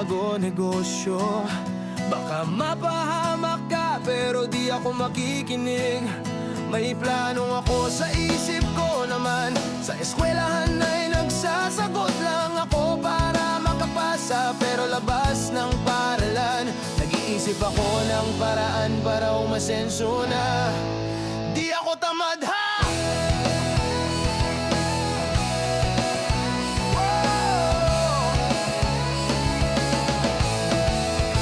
bago negosyo. Baka mapahamak ka pero di ako makikinig. May plano ako sa isip ko naman. Sa eskwelahan ay nagsasagot lang ako para makapasa, pero labas ng paralan nag-iisip ako ng paraan para umasenso na. Di ako tamad ha!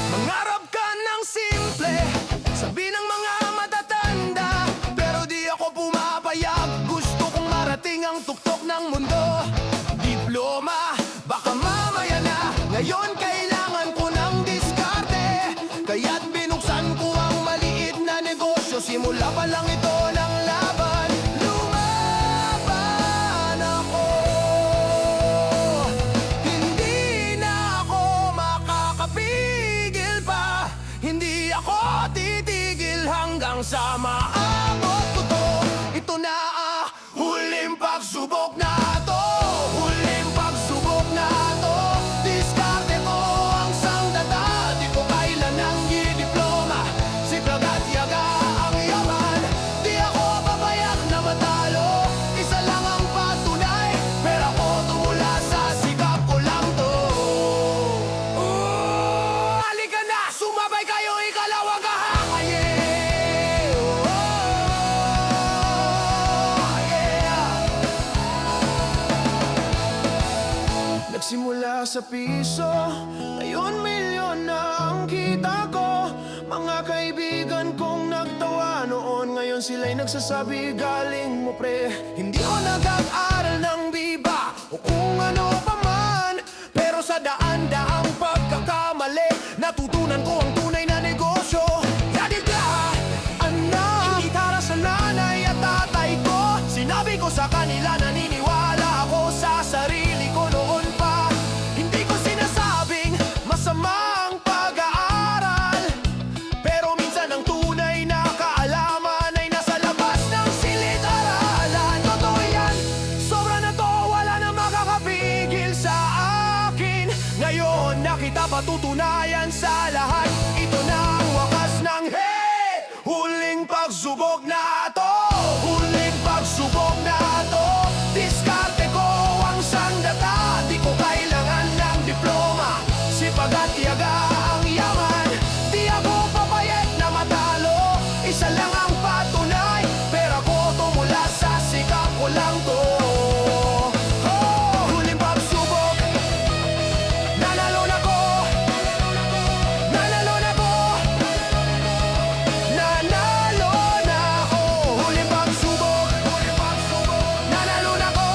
Mangarap ka ng simple, sabi ng mga matatanda, pero di ako pumapayag. Gusto kong marating ang tuktok ng mundo. Diploma, baka mamaya na. Ngayon kailangan ko ng diskarte, kaya't binuksan ko ang maliit na negosyo. Simula pa lang ito ng laban. Lumaban ako. Hindi na ako makakapigil pa. Hindi ako titigil hanggang sa maabot ko to. Ito na huling pagsubok na to. Huling pagsubok na to. Diskarte ko ang sandata. Di ko kailanang i-diploma. Siklag at yaga ang yaman. Di ako babayak na matalo. Isa lang ang patunay, pero ako tumula sa sikap ko lang to. Halika na, sumabay kayo, ikalawang kahakaye. Nagsimula sa piso, ngayon milyon na ang kita ko. Mga kaibigan kong nagtawa noon, ngayon sila'y nagsasabi galing mo pre. Hindi ko nag-aaral ng biba o kung ano pa man, pero sa daan-daang pagkakamali natutunan ko ang tunay na negosyo. Yadigla, anak, hindi para sa nanay at tatay ko. Sinabi ko sa kanila, naniniwala ako sa sarili ko noon pa. Hindi ko sinasabing masama ang pag-aaral, pero minsan ang tunay na kaalaman ay nasa labas ng silid-aralan. Totoo yan, sobra na to, wala na makakapigil sa akin. Ngayon na kita patutunayan sa lahat. Ito na ang wakas ng huling pagsubok na to. Huling pagsubok na to. Diskarte ko ang sandata. Di ko kailangan ng diploma. Sipag at tiyaga ang yaman. Di ako papayag na matalo. Isa lang ang patunay, pero ako tumula sa sikap ko lang to. Huling pagsubok, nanalo na ko. Nanalo na ko. Nanalo na ko. Huling pagsubok, nanalo na ko.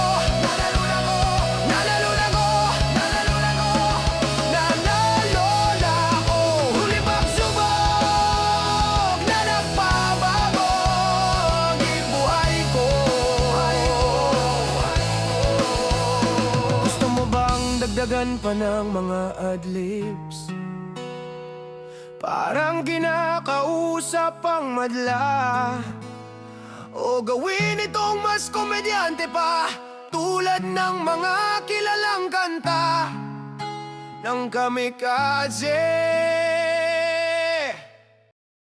Nanalo na ko. Nanalo na ko. Nanalo na ko. Nanalo na ko. Huling pagsubok na nagbabago ang buhay ko. Gusto mo bang dagdagan pa ng mga adlibs? Parang kinakausap ang madla, o gawin itong mas komedyante pa, tulad ng mga kilalang kanta ng kamikaze.